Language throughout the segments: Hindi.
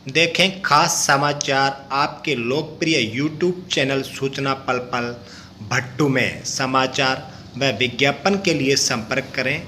देखें खास समाचार आपके लोकप्रिय यूट्यूब चैनल सूचना पल पल भट्टू में समाचार व विज्ञापन के लिए संपर्क करें।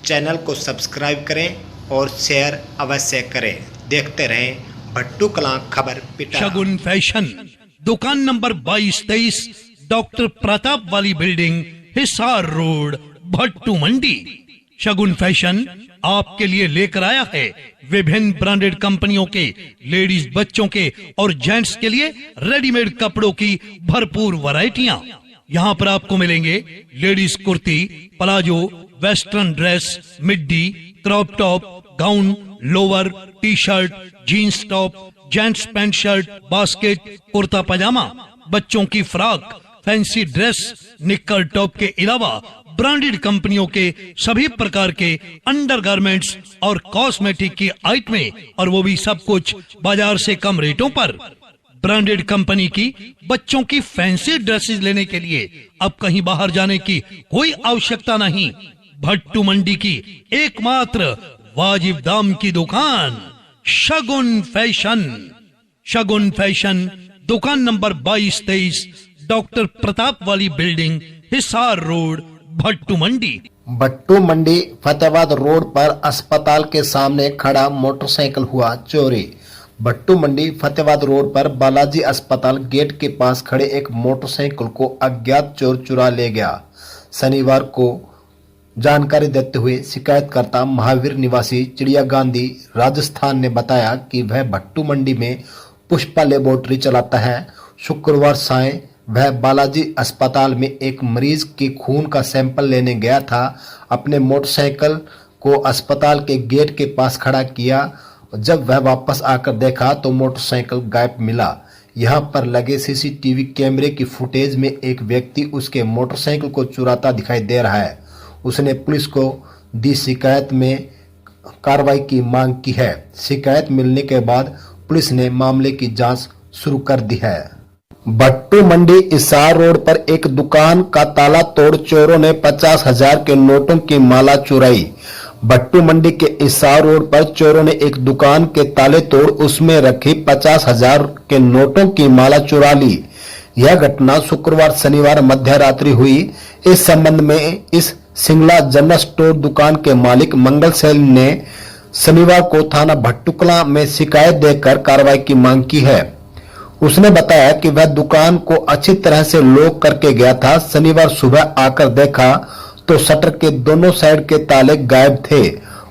चैनल को सब्सक्राइब करें और शेयर अवश्य करें। देखते रहें भट्टू कलां खबर पिटा। शगुन फैशन, दुकान नंबर 22-23, डॉक्टर प्रताप वाली बिल्डिंग, हिसार रोड, भट्टू मंडी। शगुन फैशन आपके लिए लेकर आया है विभिन्न ब्रांडेड कंपनियों के लेडीज, बच्चों के और जेंट्स के लिए रेडीमेड कपड़ों की भरपूर वैरायटियां। यहाँ पर आपको मिलेंगे ladies kurti, palazzo, western dress, midi, crop top, gown, lower, T shirt, jeans top, gents pant shirt, basket, kurta pyjama, बच्चों की frock, fancy dress, knicker top के अलावा ब्रांडेड कंपनियों के सभी प्रकार के अंडरगारमेंट्स और कॉस्मेटिक की आइटमें, और वो भी सब कुछ बाजार से कम रेटों पर। ब्रांडेड कंपनी की बच्चों की फैंसी ड्रेसेस लेने के लिए अब कहीं बाहर जाने की कोई आवश्यकता नहीं। भट्टू मंडी की एकमात्र वाजिब दाम की दुकान शगुन फैशन। शगुन फैशन, दुकान नंबर 22-23, डॉक्टर प्रताप वाली बिल्डिंग, हिसार रोड, भट्टू मंडी। भट्टू मंडी फतेहाबाद रोड पर अस्पताल के सामने खड़ा मोटरसाइकिल हुआ चोरी। भट्टू मंडी फतेहाबाद रोड पर बालाजी अस्पताल गेट के पास खड़े एक मोटरसाइकिल को अज्ञात चोर चुरा ले गया। शनिवार को जानकारी देते हुए शिकायतकर्ता महावीर निवासी चिड़िया गांधी राजस्थान ने बताया कि वह भट्टू मंडी में पुष्पा लेबोरेटरी चलाता है। शुक्रवार सायं वह बालाजी अस्पताल में एक मरीज के खून का सैंपल लेने गया था। अपने मोटरसाइकिल को अस्पताल के गेट के पास खड़ा किया। जब वह वापस आकर देखा तो मोटरसाइकिल गायब मिला। यहां पर लगे सीसीटीवी कैमरे की फुटेज में एक व्यक्ति उसके मोटरसाइकिल को चुराता दिखाई दे रहा है। उसने पुलिस को दी शिकायत में कार्रवाई की मांग की है। शिकायत मिलने के बाद पुलिस ने मामले की जांच शुरू कर दी है। भट्टू मंडी हिसार रोड पर एक दुकान का ताला तोड़ चोरों ने 50,000 के नोटों की माला चुराई। भट्टू मंडी के हिसार रोड पर चोरों ने एक दुकान के ताले तोड़ उसमें रखी 50,000 के नोटों की माला चुरा ली। यह घटना शुक्रवार शनिवार मध्य रात्रि हुई। इस संबंध में इस सिंगला जनरल स्टोर दुकान के मालिक मंगल सेन ने शनिवार को थाना भट्टुकला में शिकायत देकर कार्रवाई की मांग की है। उसने बताया कि वह दुकान को अच्छी तरह से लॉक करके गया था। शनिवार सुबह आकर देखा तो शटर के दोनों साइड के ताले गायब थे।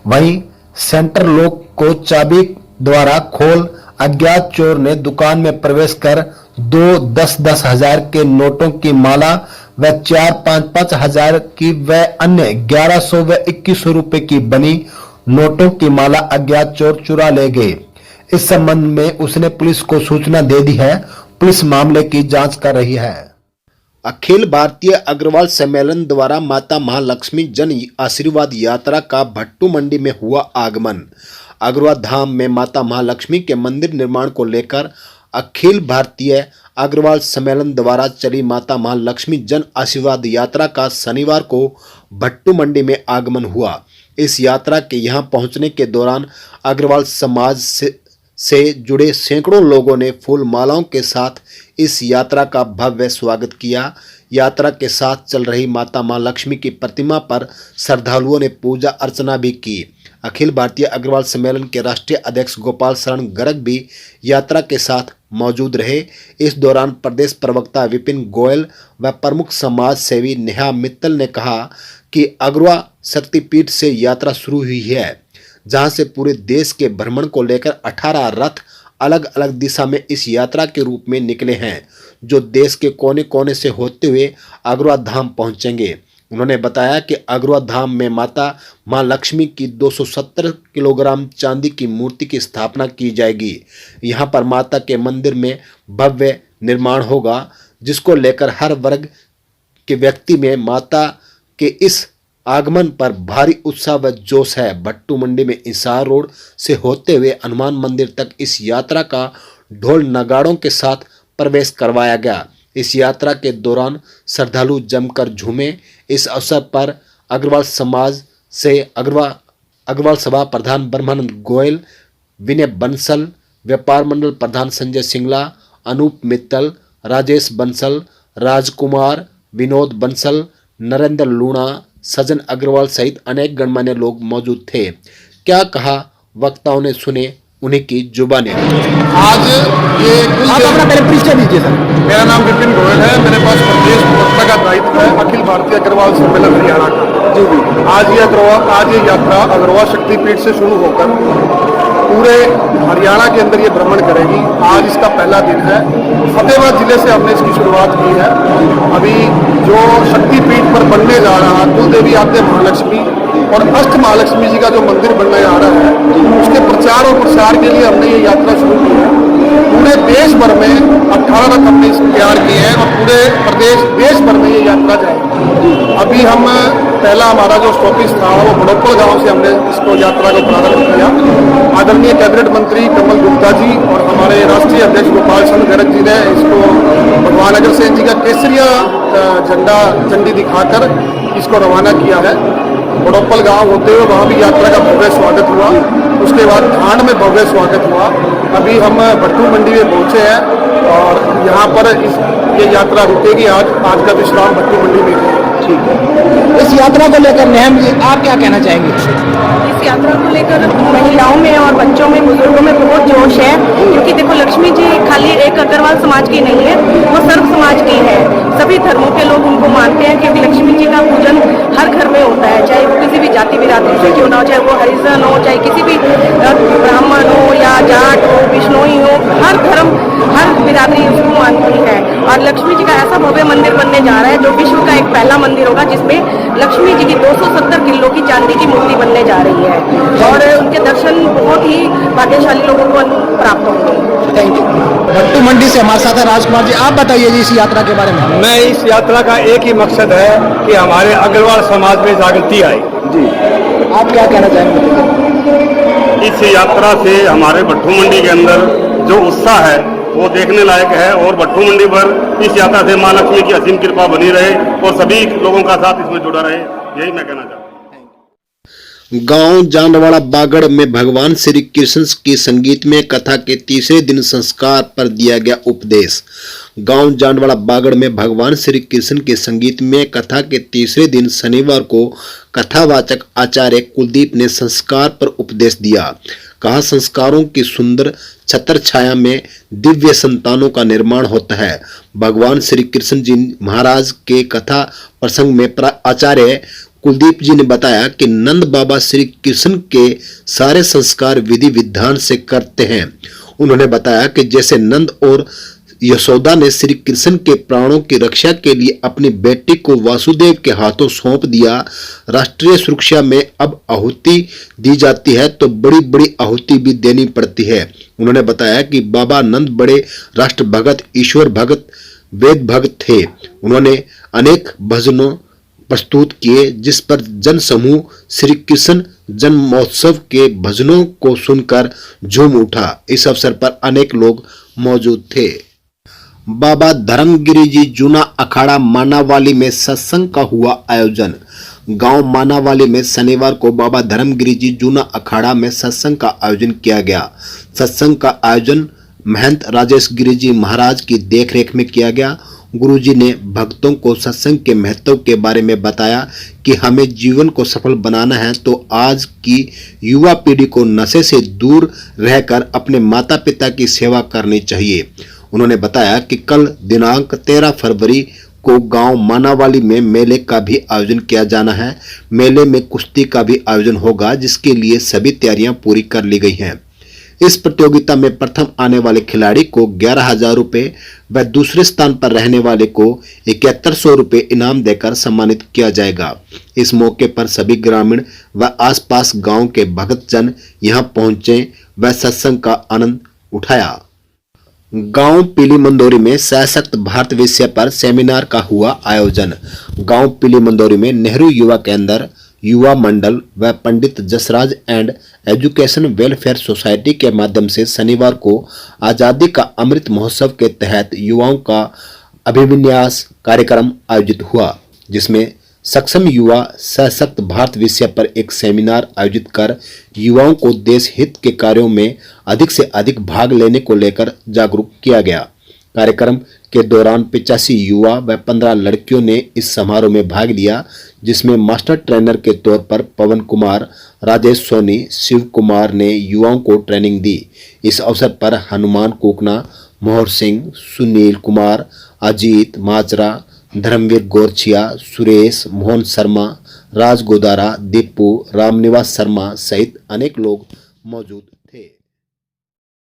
वहीं सेंटर लॉक को चाबी द्वारा खोल अज्ञात चोर ने दुकान में प्रवेश कर 10-10 हजार के नोटों की माला व 4-5 हजार की व अन्य 1100 व 2100 रुपए की बनी नोटों की माला अज्ञात चोर चुरा ले गए। इस संबंध में उसने पुलिस को सूचना दे दी है। पुलिस मामले की जांच कर रही है। अखिल भारतीय अग्रवाल सम्मेलन द्वारा माता महालक्ष्मी जन आशीर्वाद यात्रा का भट्टू मंडी में हुआ आगमन। अग्रवाल धाम में माता महालक्ष्मी के मंदिर निर्माण को लेकर अखिल भारतीय अग्रवाल सम्मेलन द्वारा चली माता महालक्ष्मी जन आशीर्वाद यात्रा का शनिवार को भट्टू मंडी में आगमन हुआ। इस यात्रा के यहां पहुंचने के दौरान अग्रवाल समाज से जुड़े सैकड़ों लोगों ने फूल मालाओं के साथ इस यात्रा का भव्य स्वागत किया। यात्रा के साथ चल रही माता मां लक्ष्मी की प्रतिमा पर श्रद्धालुओं ने पूजा अर्चना भी की। अखिल भारतीय अग्रवाल सम्मेलन के राष्ट्रीय अध्यक्ष गोपाल शरण गर्ग भी यात्रा के साथ मौजूद रहे। इस दौरान प्रदेश प्रवक्ता विपिन गोयल व प्रमुख समाज सेवी नेहा मित्तल ने कहा कि अग्रवा शक्तिपीठ से यात्रा शुरू हुई है, जहां से पूरे देश के भ्रमण को लेकर 18 रथ अलग अलग दिशा में इस यात्रा के रूप में निकले हैं, जो देश के कोने कोने से होते हुए अग्रवा धाम पहुंचेंगे। उन्होंने बताया कि अग्रवा धाम में माता मां लक्ष्मी की 270 किलोग्राम चांदी की मूर्ति की स्थापना की जाएगी। यहां पर माता के मंदिर में भव्य निर्माण होगा, जिसको लेकर हर वर्ग के व्यक्ति में माता के इस आगमन पर भारी उत्साह व जोश है। भट्टू मंडी में हिसार रोड से होते हुए हनुमान मंदिर तक इस यात्रा का ढोल नगाड़ों के साथ प्रवेश करवाया गया। इस यात्रा के दौरान श्रद्धालु जमकर झूमे। इस अवसर पर अग्रवाल समाज से अग्रवाल सभा प्रधान ब्रह्मानंद गोयल, विनय बंसल, व्यापार मंडल प्रधान संजय सिंगला, अनूप मित्तल, राजेश बंसल, राजकुमार, विनोद बंसल, नरेंद्र लूणा, सजन अग्रवाल सहित अनेक गणमान्य लोग मौजूद थे। क्या कहा वक्ताओं ने, सुने उन्हीं की जुबानी। आज ये आप अपना पहले परिचय दीजिए सर। मेरा नाम विपिन गोयल है। मेरे पास प्रदेश प्रवक्ता का दायित्व है अखिल भारतीय अग्रवाल सम्मेलन हरियाणा का। जी जी। आज ये यात्रा अग्रवाल शक्तिपीठ से शुरू होकर पूरे हरियाणा के अंदर ये भ्रमण करेगी। आज इसका पहला दिन है। फतेहाबाद जिले से हमने इसकी शुरुआत की है। अभी जो शक्तिपीठ पर बनने जा रहा कुलदेवी आद्य महालक्ष्मी और अष्ट महालक्ष्मी जी का जो मंदिर बनने जा रहा है, उसके प्रचार और प्रसार के लिए हमने ये यात्रा शुरू की है। पूरे देश भर में 18 रथ हमने तैयार किए हैं और पूरे प्रदेश देश भर में ये यात्रा जाएगी। अभी हम पहला हमारा जो स्टॉपेज था वो बड़ोपल गांव से हमने इसको यात्रा को प्रारंभ किया। आदरणीय कैबिनेट मंत्री कमल गुप्ता जी और हमारे राष्ट्रीय अध्यक्ष गोपाल चंद्र गर्ग जी ने इसको भगवान अग्रसेन जी का केसरिया झंडी दिखाकर इसको रवाना किया है। बड़ोपल गांव होते हुए वहाँ भी यात्रा का भव्य स्वागत हुआ। उसके बाद थान में भव्य स्वागत हुआ। अभी हम भट्टू मंडी में पहुँचे हैं और यहाँ पर ये यात्रा रुकेगी। आज का विश्राम भट्टू मंडी में है। ठीक है। इस यात्रा को लेकर नेहम जी आप क्या कहना चाहेंगे? इस यात्रा को लेकर महिलाओं में और बच्चों में, बुजुर्गों में बहुत जोश है, क्योंकि देखो लक्ष्मी जी खाली एक अग्रवाल समाज की नहीं है, वो सर्व समाज की है। सभी धर्मों के लोग उनको मानते हैं, क्योंकि लक्ष्मी जी का पूजन हर घर में होता है, चाहे वो किसी भी जाति बिरादरी से क्यों ना हो, चाहे वो हरिजन हो, चाहे किसी भी ब्राह्मण हो या जाट हो, बिश्नोई हो, हर धर्म हर बिरादरी उसको मानती है। और लक्ष्मी जी का ऐसा भव्य मंदिर बनने जा रहा है जो विश्व का एक पहला मंदिर होगा, जिसमें लक्ष्मी जी की 270 किलो की चांदी की मूर्ति बनने जा रही है और उनके दर्शन बहुत ही भाग्यशाली लोगों को प्राप्त होंगे। Thank you. भट्टू मंडी से हमारे साथ है राजकुमार जी। आप बताइए जी इस यात्रा के बारे में। मैं इस यात्रा का एक ही मकसद है कि हमारे अग्रवाल समाज में जागृति आए। जी, आप क्या कहना चाहेंगे? इस यात्रा से हमारे भट्टू मंडी के अंदर जो उत्साह है वो देखने लायक है और भट्टू मंडी पर इस यात्रा से मां लक्ष्मी की असीम कृपा बनी रहे और सभी लोगों का साथ इसमें जुड़ा रहे, यही मैं कहना चाहता हूँ। गांव जांडवाड़ा बागड़ में भगवान श्री कृष्ण की संगीतमय कथा के तीसरे दिन संस्कार पर दिया गया उपदेश। गांव जांडवाड़ा बागड़ में भगवान श्री कृष्ण के संगीतमय कथा के तीसरे दिन शनिवार को कथावाचक आचार्य कुलदीप ने संस्कार पर उपदेश दिया। कहा, संस्कारों की सुंदर छत्र छाया में दिव्य संतानों का निर्माण होता है। भगवान श्री कृष्ण जी महाराज के कथा प्रसंग में आचार्य कुलदीप जी ने बताया कि नंद बाबा श्री कृष्ण के सारे संस्कार विधि विधान से करते हैं। उन्होंने बताया कि जैसे नंद और यशोदा ने श्री कृष्ण के प्राणों की रक्षा के लिए अपनी बेटी को वासुदेव के हाथों सौंप दिया, राष्ट्रीय सुरक्षा में अब आहुति दी जाती है तो बड़ी बड़ी आहुति भी देनी पड़ती है। उन्होंने बताया कि बाबा नंद बड़े राष्ट्र भगत, ईश्वर भगत, वेद भगत थे। उन्होंने अनेक भजनों प्रस्तुत किए जिस पर जन समूह श्री कृष्ण जन्म महोत्सव के भजनों को सुनकर झूम उठा। इस अवसर पर अनेक लोग मौजूद थे। बाबा धर्मगिरी जी जूना अखाड़ा मानावाली में सत्संग का हुआ आयोजन। गांव मानावाली में शनिवार को बाबा धर्मगिरी जी जूना अखाड़ा में सत्संग का आयोजन किया गया। सत्संग का आयोजन महंत राजेश गिरी जी महाराज की देखरेख में किया गया। गुरुजी ने भक्तों को सत्संग के महत्व के बारे में बताया कि हमें जीवन को सफल बनाना है तो आज की युवा पीढ़ी को नशे से दूर रहकर अपने माता पिता की सेवा करनी चाहिए। उन्होंने बताया कि कल दिनांक 13 फरवरी को गांव मानावाली में मेले का भी आयोजन किया जाना है। मेले में कुश्ती का भी आयोजन होगा जिसके लिए सभी तैयारियां पूरी कर ली गई हैं। इस प्रतियोगिता में प्रथम आने वाले खिलाड़ी को 11,000 रुपये व दूसरे स्थान पर रहने वाले को 7100 रुपये इनाम देकर सम्मानित किया जाएगा। इस मौके पर सभी ग्रामीण व आसपास गांव के भक्तजन यहां पहुंचे व सत्संग का आनंद उठाया। गांव पीली मंदोरी में सशक्त भारत विषय पर सेमिनार का हुआ आयोजन। गांव पीली मंदोरी में नेहरू युवा केंद्र, युवा मंडल व Pandit Jasraj and education welfare society के माध्यम से शनिवार को आज़ादी का अमृत महोत्सव के तहत युवाओं का अभिविन्यास कार्यक्रम आयोजित हुआ, जिसमें सक्षम युवा सशक्त भारत विषय पर एक सेमिनार आयोजित कर युवाओं को देश हित के कार्यों में अधिक से अधिक भाग लेने को लेकर जागरूक किया गया। कार्यक्रम के दौरान 85 युवा व 15 लड़कियों ने इस समारोह में भाग लिया, जिसमें मास्टर ट्रेनर के तौर पर पवन कुमार, राजेश सोनी, शिव कुमार ने युवाओं को ट्रेनिंग दी। इस अवसर पर हनुमान कोकना, मोहर सिंह, सुनील कुमार, अजीत माचरा, धर्मवीर गोरछिया, सुरेश, मोहन शर्मा, राज गोदारा, दीपू, रामनिवास शर्मा सहित अनेक लोग मौजूद